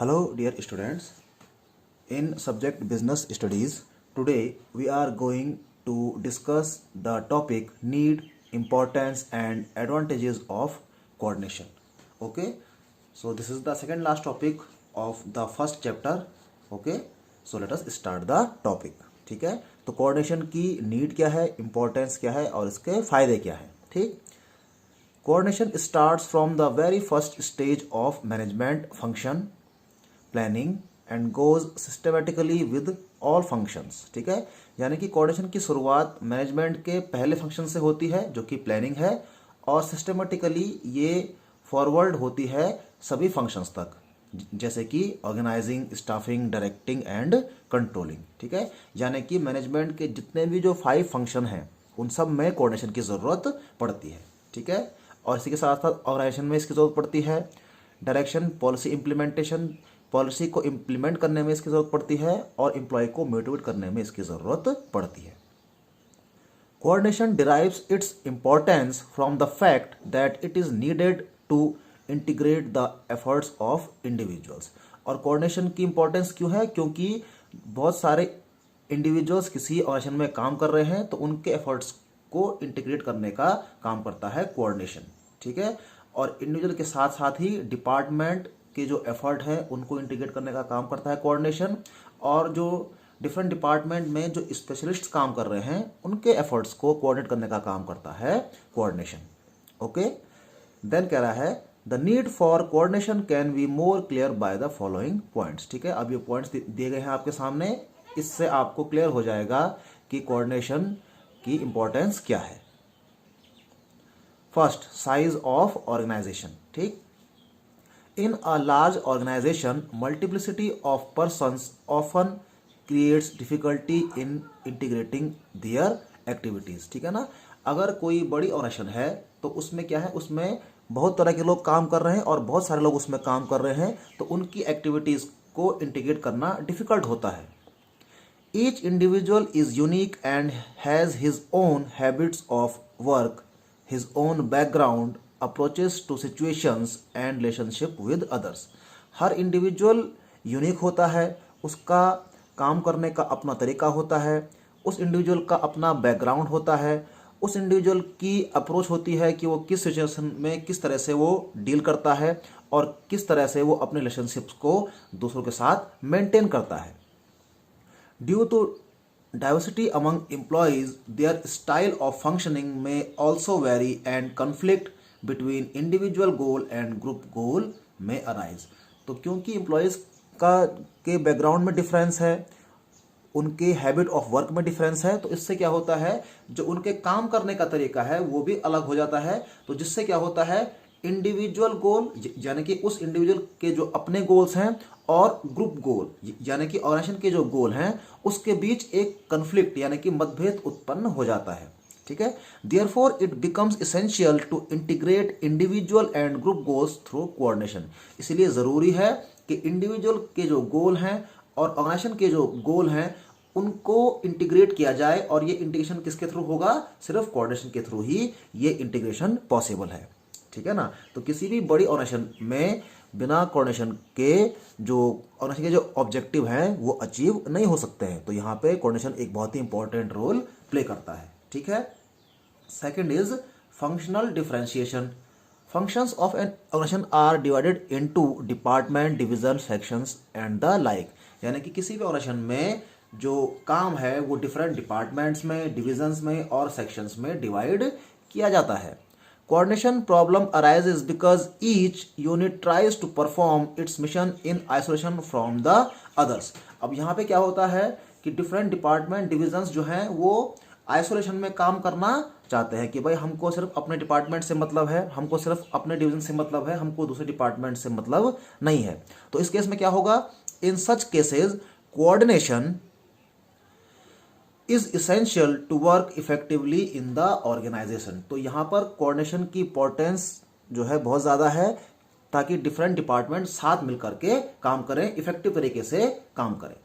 Hello dear students, in subject business studies, today we are going to discuss the topic need, importance and advantages of coordination. Okay, so this is the second last topic of the first chapter. Okay, so let us start the topic. ठीक है, तो coordination की need क्या है, importance क्या है और इसके फायदे क्या है. ठीक, coordination starts from the very first stage of management function planning and goes systematically with all functions. ठीक है, यानी कि कोऑर्डिनेशन की शुरुआत मैनेजमेंट के पहले फंक्शन से होती है जो कि प्लानिंग है और सिस्टमेटिकली ये फॉरवर्ड होती है सभी फंक्शंस तक, जैसे कि organising, staffing, directing and controlling. ठीक है, यानी कि मैनेजमेंट के जितने भी जो 5 फंक्शन हैं उन सब में कोऑर्डिनेशन की ज़रूरत पड़ती है. ठीक है, और इसी के साथ साथ ऑर्गेनाइजेशन में इसकी ज़रूरत पड़ती है. डायरेक्शन, पॉलिसी इम्प्लीमेंटेशन, पॉलिसी को इम्प्लीमेंट करने में इसकी ज़रूरत पड़ती है और एम्प्लॉय को मोटिवेट करने में इसकी ज़रूरत पड़ती है. Coordination derives its importance from the fact that it is needed to integrate the efforts of individuals. और कोऑर्डिनेशन की इंपॉर्टेंस क्यों है? क्योंकि बहुत सारे इंडिविजुअल्स किसी ऑर्गेनाइजेशन में काम कर रहे हैं तो उनके एफर्ट्स को इंटीग्रेट करने का काम करता है कोऑर्डिनेशन. ठीक है, और इंडिविजुअल के साथ साथ ही डिपार्टमेंट के जो एफर्ट है उनको इंटीग्रेट करने का काम करता है कोऑर्डिनेशन, और जो डिफरेंट डिपार्टमेंट में जो स्पेशलिस्ट्स काम कर रहे हैं उनके एफर्ट्स को कोऑर्डिनेट करने का काम करता है कोऑर्डिनेशन. ओके, देन कह रहा है the need for coordination can be more clear by the following points. ठीक है, अब ये पॉइंट्स दिए गए हैं आपके सामने, इससे आपको क्लियर हो जाएगा कि कोऑर्डिनेशन की इंपॉर्टेंस क्या है. First, size of organisation. ठीक, in a large organisation multiplicity of persons often creates difficulty in integrating their activities. ठीक है ना, अगर कोई बड़ी ऑर्गेनाइजेशन है तो उसमें क्या है, उसमें बहुत तरह के लोग काम कर रहे हैं और बहुत सारे लोग उसमें काम कर रहे हैं, तो उनकी एक्टिविटीज को इंटीग्रेट करना डिफिकल्ट होता है. Each individual is unique and has his own habits of work, his own background, approaches to situations and relationship with others. Her individual unique होता है, उसका काम करने का अपना तरीका होता है, उस इंडिविजुअल का अपना बैकग्राउंड होता है, उस इंडिविजुअल की अप्रोच होती है कि वो किस सिचुएशन में किस तरह से वो डील करता है और किस तरह से वो अपने रिलेशनशिप्स को दूसरों के साथ मेंटेन करता है. Due to diversity among employees, their style of functioning may also vary and conflict between individual goal and group goal may arise. तो क्योंकि employees के बैकग्राउंड में डिफरेंस है, उनके हैबिट ऑफ वर्क में डिफरेंस है, तो इससे क्या होता है, जो उनके काम करने का तरीका है वो भी अलग हो जाता है. तो जिससे क्या होता है, इंडिविजुअल गोल यानी कि उस इंडिविजुअल के जो अपने गोल्स हैं और ग्रुप गोल यानी कि ऑर्गेनाइजेशन के जो गोल हैं उसके बीच एक कन्फ्लिक्ट यानी कि मतभेद उत्पन्न हो जाता है. ठीक है, therefore it becomes essential to integrate individual and group goals through coordination. इसलिए ज़रूरी है कि इंडिविजुअल के जो गोल हैं और ऑर्गेनाइजेशन के जो गोल हैं उनको इंटीग्रेट किया जाए, और ये इंटीग्रेशन किसके थ्रू होगा, सिर्फ कोऑर्डिनेशन के थ्रू ही ये इंटीग्रेशन पॉसिबल है. ठीक है ना, तो किसी भी बड़ी ऑर्गेनाइजेशन में बिना कोऑर्डिनेशन के जो ऑर्गेनाइजेशन के जो ऑब्जेक्टिव हैं वो अचीव नहीं हो सकते हैं. तो यहाँ पे कोऑर्डिनेशन एक बहुत ही इंपॉर्टेंट रोल प्ले करता है. ठीक है, second is functional differentiation. Functions of an organisation are divided into department, division, sections and the like. यानी कि किसी भी ऑर्गेनाइजेशन में जो काम है वो डिफरेंट डिपार्टमेंट्स में, डिविजन्स में और सेक्शंस में डिवाइड किया जाता है. Coordination problem arises because each unit tries to perform its mission in isolation from the others. अब यहाँ पे क्या होता है कि डिफरेंट डिपार्टमेंट, डिविजन्स जो हैं वो आइसोलेशन में काम करना चाहते हैं कि भाई हमको सिर्फ अपने डिपार्टमेंट से मतलब है, हमको सिर्फ अपने डिवीजन से मतलब है, हमको दूसरे डिपार्टमेंट से मतलब नहीं है. तो इस केस में क्या होगा, in such cases coordination is essential to work effectively in the organisation. तो यहाँ पर कोऑर्डिनेशन की इंपॉर्टेंस जो है बहुत ज़्यादा है, ताकि डिफरेंट डिपार्टमेंट साथ मिलकर के काम करें, इफेक्टिव तरीके से काम करें.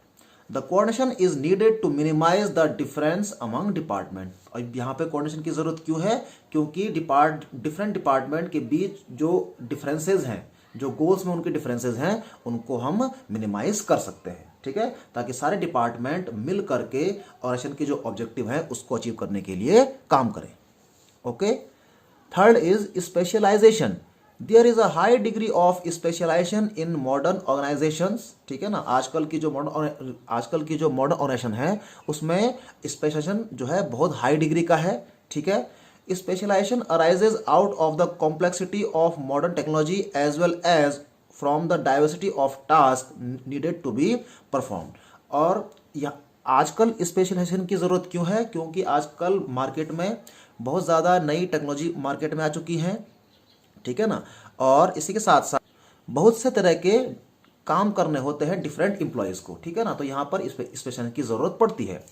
The coordination is needed to minimise the difference among department. और यहाँ पे कोऑर्डिनेशन की जरूरत क्यों है, क्योंकि डिफरेंट डिपार्टमेंट के बीच जो डिफरेंसेस हैं, जो गोल्स में उनके डिफरेंसेस हैं उनको हम मिनिमाइज कर सकते हैं, ठीक है, ताकि सारे डिपार्टमेंट मिल करके ऑर्गेनाइजेशन के जो ऑब्जेक्टिव हैं उसको अचीव करने के लिए काम करें। Okay. Third is specialisation. There is a high degree of specialisation in modern organisations, ठीक है ना। आजकल की जो मॉडर्न ऑर्गेनाइजेशन है उसमें स्पेशलाइजेशन जो है बहुत हाई डिग्री का है, ठीक है। Specialisation arises out of the complexity of modern technology as well as from the diversity of task needed to be performed. और आजकल स्पेशलाइजेशन की ज़रूरत क्यों है? क्योंकि आजकल मार्केट में बहुत ज़्यादा नई टेक्नोलॉजी मार्केट में आ चुकी हैं, ठीक है ना। और इसी के साथ साथ बहुत से तरह के काम करने होते हैं डिफरेंट एम्प्लॉयज़ को, ठीक है ना। तो यहाँ पर स्पेशलाइजेशन की ज़रूरत पड़ती है।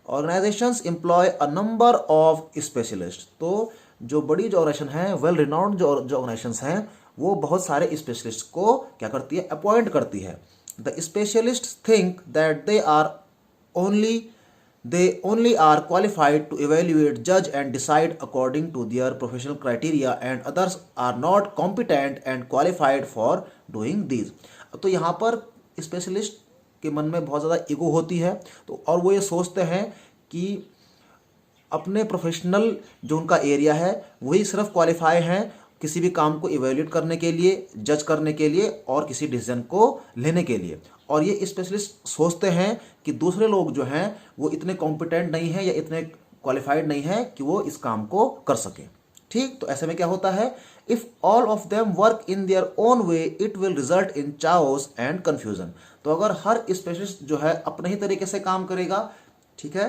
Organisations employ a number of specialist. तो जो बड़ी जो ऑर्गेनाइजेशन है, वेल रिनाउंड जो ऑर्गेनाइजेशंस हैं, वो बहुत सारे स्पेशलिस्ट को क्या करती है? अपॉइंट करती है। The specialist think that they only are qualified to evaluate, judge and decide according to their professional criteria and others are not competent and qualified for doing these। तो यहाँ पर स्पेशलिस्ट के मन में बहुत ज़्यादा ईगो होती है, तो और वो ये सोचते हैं कि अपने प्रोफेशनल जो उनका एरिया है वही सिर्फ क्वालिफाई हैं किसी भी काम को इवेल्यूएट करने के लिए, जज करने के लिए और किसी डिसीजन को लेने के लिए। और ये स्पेशलिस्ट सोचते हैं कि दूसरे लोग जो हैं वो इतने कॉम्पिटेंट नहीं हैं या इतने क्वालिफाइड नहीं हैं कि वो इस काम को कर सकें, ठीक। तो ऐसे में क्या होता है? If all of them work in their own way it will result in chaos and confusion. तो अगर हर स्पेशलिस्ट जो है अपने ही तरीके से काम करेगा, ठीक है,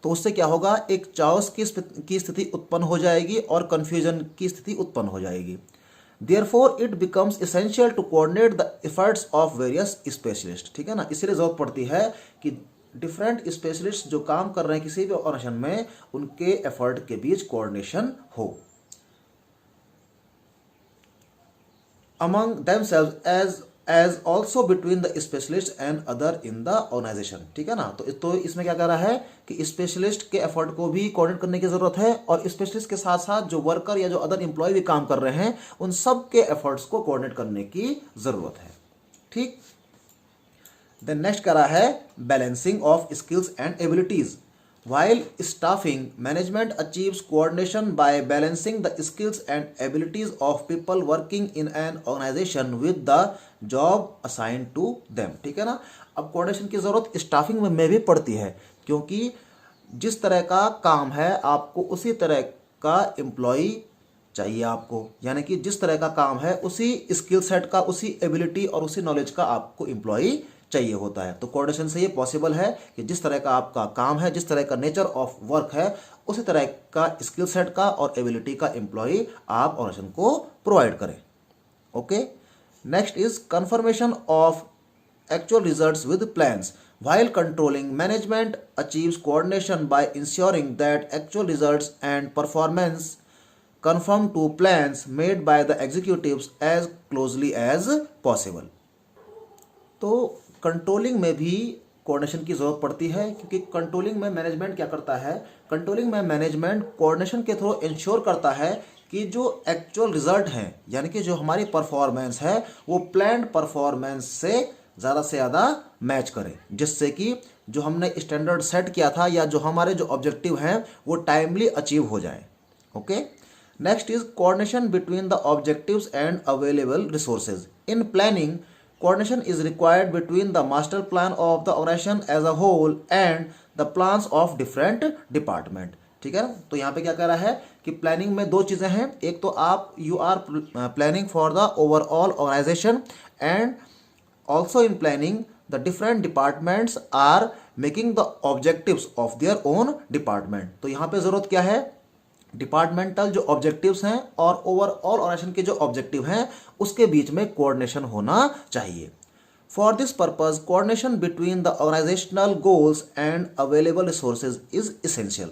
तो उससे क्या होगा? एक चाओस की स्थिति उत्पन्न हो जाएगी और कन्फ्यूजन की स्थिति उत्पन्न हो जाएगी। Therefore, it becomes essential to coordinate the efforts of various specialists, ठीक है ना। इसलिए जरूरत पड़ती है कि डिफरेंट स्पेशलिस्ट जो काम कर रहे हैं किसी भी ऑर्गेनाइजेशन में, उनके एफर्ट के बीच कोऑर्डिनेशन हो among themselves as also between the specialist and other in the organization, ठीक है ना। तो इसमें क्या कर रहा है कि स्पेशलिस्ट के एफर्ट को भी कोऑर्डिनेट करने की जरूरत है और स्पेशलिस्ट के साथ साथ जो वर्कर या जो अदर एम्प्लॉय भी काम कर रहे हैं उन सब के एफर्ट्स को कोऑर्डिनेट करने की जरूरत है, ठीक। देन नेक्स्ट कर रहा है balancing of skills and abilities. While staffing, management achieves coordination by balancing the skills and abilities of people working in an organization with the job assigned to them, ठीक है ना। अब कोऑर्डिनेशन की ज़रूरत staffing में भी पड़ती है, क्योंकि जिस तरह का काम है आपको उसी तरह का एम्प्लॉय चाहिए आपको, यानी कि जिस तरह का काम है उसी स्किल सेट का, उसी एबिलिटी और उसी नॉलेज का आपको एम्प्लॉय चाहिए होता है। तो कोऑर्डिनेशन से ये पॉसिबल है कि जिस तरह का आपका काम है, जिस तरह का नेचर ऑफ वर्क है, उसी तरह का स्किल सेट का और एबिलिटी का एम्प्लॉय आप ऑर्गेनाइजेशन को प्रोवाइड करें। Okay. Next is confirmation of actual results with plans. While controlling, management achieves coordination by ensuring that actual results and performance conform to plans made by the executives as closely as possible. तो controlling में भी coordination की ज़रूरत पड़ती है, क्योंकि controlling में management क्या करता है? कंट्रोलिंग में मैनेजमेंट कोऑर्डिनेशन के थ्रू इंश्योर करता है कि जो एक्चुअल रिजल्ट हैं, यानी कि जो हमारी परफॉर्मेंस है, वो प्लान्ड परफॉर्मेंस से ज़्यादा मैच करें, जिससे कि जो हमने स्टैंडर्ड सेट किया था या जो हमारे जो ऑब्जेक्टिव हैं वो टाइमली अचीव हो जाए। Okay. Next is coordination between the objectives and available resources. In planning, coordination is required between the master plan of the organization as a whole and the plans of different department, ठीक है। तो यहाँ पे क्या कह रहा है कि प्लानिंग में दो चीज़ें हैं। एक तो आप you are planning for the overall organisation and also in planning the different departments are making the objectives of their own department. तो यहाँ पे ज़रूरत क्या है? डिपार्टमेंटल जो ऑब्जेक्टिव्स हैं और ओवरऑल ऑर्गेनाइजेशन के जो ऑब्जेक्टिव हैं उसके बीच में कोऑर्डिनेशन होना चाहिए। For this purpose coordination between the organisational goals and available resources is essential.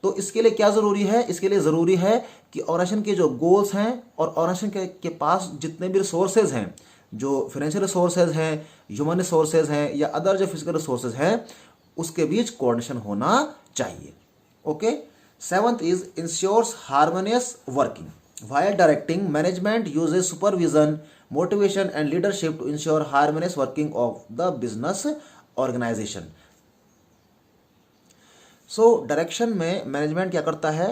तो इसके लिए क्या ज़रूरी है? इसके लिए ज़रूरी है कि ऑर्गेनाइजेशन के जो गोल्स हैं और ऑर्गेनाइजेशन के पास जितने भी रिसोर्सेज हैं, जो फाइनेंशियल रिसोर्सेज हैं, ह्यूमन रिसोर्सेज हैं या अदर जो फिजिकल रिसोर्सेज हैं, उसके बीच कोऑर्डिनेशन होना चाहिए। Okay. Seventh is ensures harmonious working. While directing, management uses supervision, motivation, and leadership to ensure harmonious working of the business organization. So direction में management क्या करता है?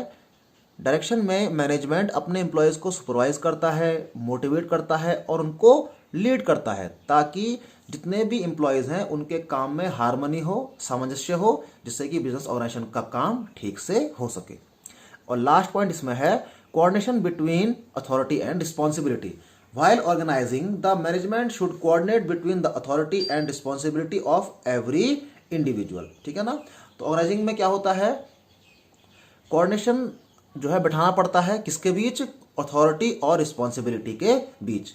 डायरेक्शन में मैनेजमेंट अपने एम्प्लॉयज़ को सुपरवाइज करता है, मोटिवेट करता है और उनको लीड करता है, ताकि जितने भी एम्प्लॉयज़ हैं उनके काम में हार्मनी हो, सामंजस्य हो, जिससे कि बिजनेस ऑर्गेनाइजेशन का काम ठीक से हो सके। और लास्ट पॉइंट इसमें है coordination between authority and responsibility. While organizing, the management should coordinate between the authority and responsibility of every individual। ठीक है ना? तो ऑर्गेनाइजिंग में क्या होता है? कोऑर्डिनेशन जो है बिठाना पड़ता है किसके बीच? अथॉरिटी और रिस्पॉन्सिबिलिटी के बीच।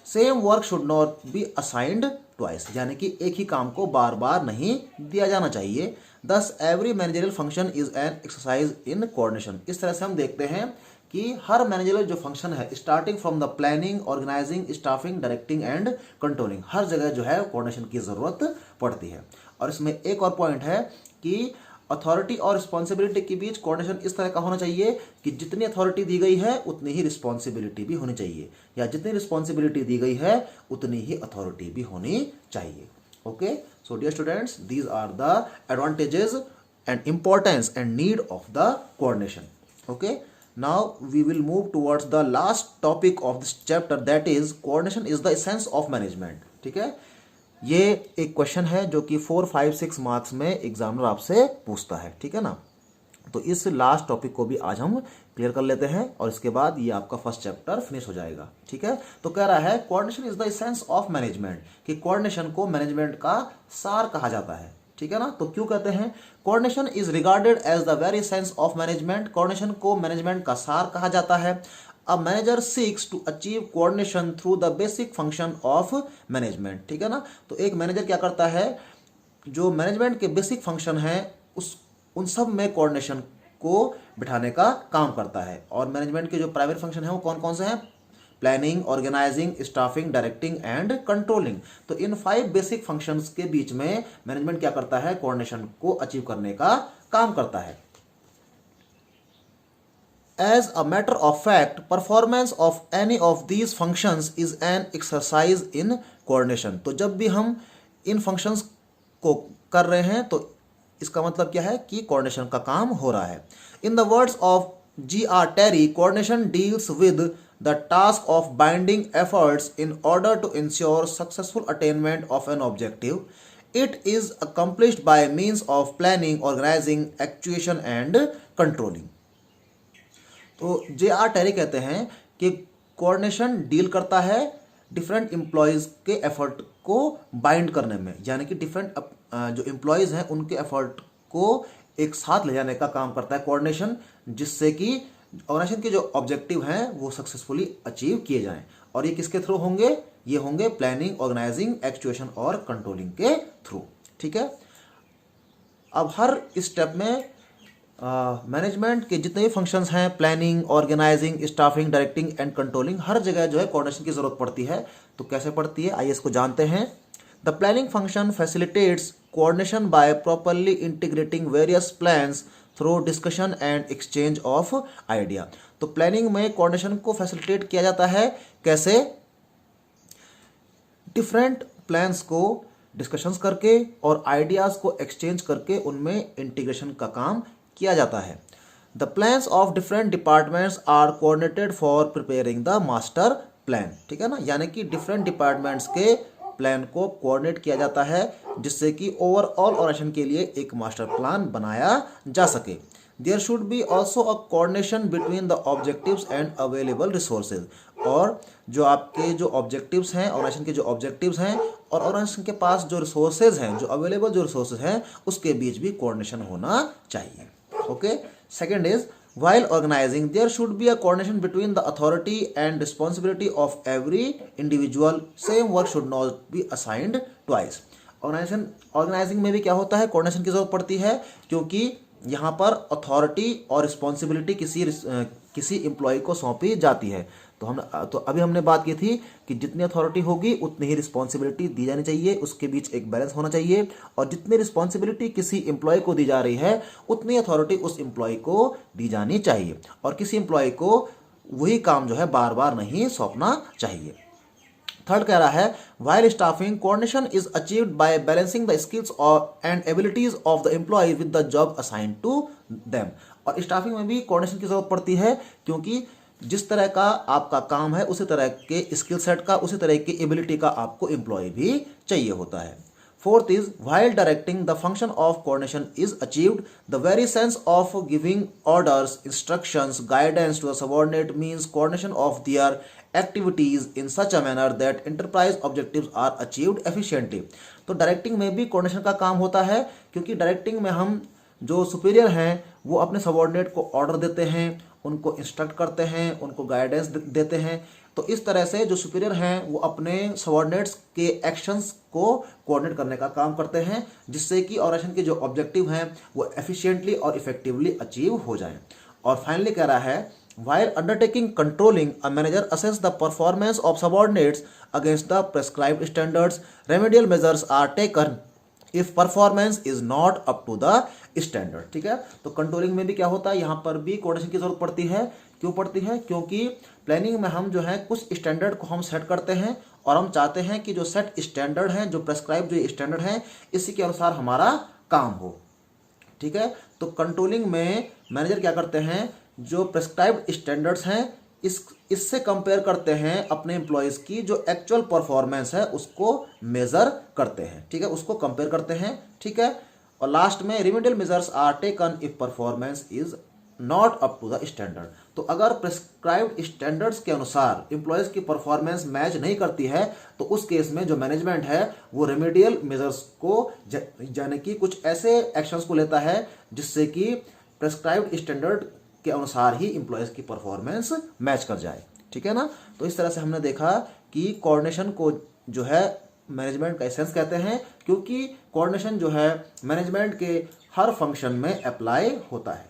Same work should not be assigned twice, यानी कि एक ही काम को बार बार नहीं दिया जाना चाहिए। Thus every managerial function is an exercise in coordination. इस तरह से हम देखते हैं कि हर मैनेजरियल जो फंक्शन है, starting from the planning, organising, staffing, directing and controlling, हर जगह जो है कोऑर्डिनेशन की ज़रूरत पड़ती है। और इसमें एक और पॉइंट है कि अथॉरिटी और रिस्पॉन्सिबिलिटी के बीच कोऑर्डिनेशन इस तरह का होना चाहिए कि जितनी अथॉरिटी दी गई है उतनी ही रिस्पॉन्सिबिलिटी भी होनी चाहिए, या जितनी रिस्पॉन्सिबिलिटी दी गई है उतनी ही अथॉरिटी भी होनी चाहिए। Okay, so dear students, these are the advantages and importance and need of the coordination. Okay, now we will move towards the last topic of this chapter, that is coordination is the essence of management। ठीक है, ये एक question है जो कि 4, 5, 6 marks में examiner आपसे पूछता है। ठीक है ना? तो इस लास्ट टॉपिक को भी आज हम क्लियर कर लेते हैं और इसके बाद ये आपका फर्स्ट चैप्टर फिनिश हो जाएगा। ठीक है, तो कह रहा है coordination is the essence of management, कि कोऑर्डिनेशन को मैनेजमेंट का सार कहा जाता है। ठीक है ना? तो क्यों कहते हैं? Coordination is regarded as the very sense of management. Coordination को मैनेजमेंट का सार कहा जाता है। A manager seeks to achieve coordination through the basic function of management. ठीक है ना? तो एक मैनेजर क्या करता है? जो मैनेजमेंट के बेसिक फंक्शन है उन सब में कोऑर्डिनेशन को बिठाने का काम करता है। और मैनेजमेंट के जो प्राइमरी फंक्शन है वो कौन कौन से हैं? Planning, organising, staffing, directing and controlling. तो इन 5 बेसिक फंक्शंस के बीच में मैनेजमेंट क्या करता है? कोऑर्डिनेशन को अचीव करने का काम करता है। As a matter of fact, performance of any of these functions is an exercise in coordination. तो जब भी हम इन फंक्शंस को कर रहे हैं तो इसका मतलब क्या है? कि कोऑर्डिनेशन का काम हो रहा है। In the words of G.R. Terry, coordination deals with the task of binding efforts in order to ensure successful attainment of an objective. It is accomplished by means of planning, organizing, actuation and controlling. तो J.R. Terry कहते हैं कि coordination deal करता है different employees के effort को bind करने में, यानी कि डिफरेंट जो एम्प्लॉयज़ हैं उनके एफर्ट को एक साथ ले जाने का काम करता है कोऑर्डिनेशन, जिससे कि ऑर्गेनाइजेशन के जो ऑब्जेक्टिव हैं वो सक्सेसफुली अचीव किए जाएं। और ये किसके थ्रू होंगे? ये होंगे प्लानिंग, ऑर्गेनाइजिंग, एक्चुएशन और कंट्रोलिंग के थ्रू। ठीक है, अब हर स्टेप में मैनेजमेंट के जितने भी फंक्शंस हैं, planning, organising, staffing, directing and controlling, हर जगह जो है कोऑर्डिनेशन की जरूरत पड़ती है। तो कैसे पड़ती है, आइए इसको जानते हैं। The planning function facilitates coordination by properly integrating various plans through discussion and exchange of idea। तो प्लानिंग में कोऑर्डिनेशन को फैसिलिटेट किया जाता है कैसे? डिफरेंट प्लान्स को डिस्कशंस करके और आइडियाज को एक्सचेंज करके उनमें इंटीग्रेशन का काम किया जाता है। The plans of different departments are coordinated for preparing the master plan. ठीक है ना? यानी कि डिफरेंट डिपार्टमेंट्स के प्लान को कोऑर्डिनेट किया जाता है जिससे कि ओवरऑल ऑर्गेनाइजेशन के लिए एक मास्टर प्लान बनाया जा सके। There should be also a coordination between the objectives and available resources. और जो आपके जो ऑब्जेक्टिव्स हैं, ऑर्गेनाइजेशन के जो ऑब्जेक्टिव्स हैं और ऑर्गेनाइजेशन के पास जो रिसोर्सेज हैं, जो अवेलेबल जो रिसोर्सेज हैं, उसके बीच भी कोऑर्डिनेशन होना चाहिए। Okay, second is while organizing there should be a coordination between the authority and responsibility of every individual. Same work should not be assigned twice. Organising में भी क्या होता है? कोऑर्डिनेशन की जरूरत पड़ती है, क्योंकि यहाँ पर अथॉरिटी और रिस्पॉन्सिबिलिटी किसी एम्प्लॉय को सौंपी जाती है। तो अभी हमने बात की थी कि जितनी अथॉरिटी होगी उतनी ही रिस्पॉन्सिबिलिटी दी जानी चाहिए, उसके बीच एक बैलेंस होना चाहिए। और जितनी रिस्पॉन्सिबिलिटी किसी एम्प्लॉय को दी जा रही है उतनी अथॉरिटी उस एम्प्लॉय को दी जानी चाहिए। और किसी एम्प्लॉय को वही काम जो है बार बार नहीं सौंपना चाहिए। थर्ड कह रहा है while staffing coordination is achieved by balancing the skills and abilities of the employ with the job assigned to them. और स्टाफिंग में भी कोऑर्डिनेशन की जरूरत पड़ती है, क्योंकि जिस तरह का आपका काम है उसी तरह के स्किल सेट का, उसी तरह की एबिलिटी का आपको एम्प्लॉय भी चाहिए होता है। Fourth is while directing the function of coordination is achieved, the very sense of giving orders, instructions, guidance to the subordinate means coordination of their activities in such a manner that enterprise objectives are achieved efficiently। तो directing में भी coordination का काम होता है, क्योंकि directing में हम जो सुपीरियर हैं वो अपने सबॉर्डिनेट को ऑर्डर देते हैं, उनको इंस्ट्रक्ट करते हैं, उनको गाइडेंस देते हैं। तो इस तरह से जो सुपीरियर हैं वो अपने सबॉर्डिनेट्स के एक्शंस को कोऑर्डिनेट करने का काम करते हैं, जिससे कि ऑर्गेनाइजेशन के जो ऑब्जेक्टिव हैं वो एफिशिएंटली और इफेक्टिवली अचीव हो जाएं। और फाइनली कह रहा है while undertaking controlling, a manager assess the performance of subordinates against the prescribed standards. Remedial measures are taken if performance is not up to the standard। ठीक है, तो कंट्रोलिंग में भी क्या होता है, यहाँ पर भी कोऑर्डिनेशन की जरूरत पड़ती है। क्यों पड़ती है? क्योंकि प्लानिंग में हम जो है कुछ स्टैंडर्ड को हम सेट करते हैं और हम चाहते हैं कि जो सेट स्टैंडर्ड हैं, जो प्रेस्क्राइब जो स्टैंडर्ड हैं, इसी के अनुसार हमारा काम हो। ठीक है, तो कंट्रोलिंग में मैनेजर क्या करते हैं, जो प्रेस्क्राइब्ड स्टैंडर्ड्स हैं इससे कंपेयर करते हैं अपने एम्प्लॉयज की जो एक्चुअल परफॉर्मेंस है उसको मेजर करते हैं। ठीक है, उसको कंपेयर करते हैं। ठीक है, और लास्ट में remedial measures are taken if performance is not up to the standard. तो अगर प्रेस्क्राइब्ड स्टैंडर्ड्स के अनुसार एम्प्लॉयज की परफॉर्मेंस मैच नहीं करती है तो उस केस में जो मैनेजमेंट है वो रेमेडियल मेजर्स को यानी कि कुछ ऐसे एक्शंस को लेता है जिससे कि प्रेस्क्राइब्ड स्टैंडर्ड के अनुसार ही एम्प्लॉयज की परफॉर्मेंस मैच कर जाए। ठीक है ना, तो इस तरह से हमने देखा कि कोऑर्डिनेशन को जो है मैनेजमेंट का एसेंस कहते हैं, क्योंकि कोऑर्डिनेशन जो है मैनेजमेंट के हर फंक्शन में अप्लाई होता है।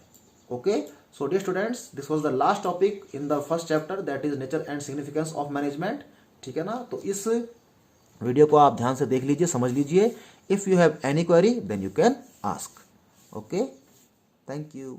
Okay, so dear students, this was the last topic in the first chapter, that is nature and significance of management. ठीक है ना, तो इस वीडियो को आप ध्यान से देख लीजिए, समझ लीजिए। If you have any query then you can ask. Okay, thank you.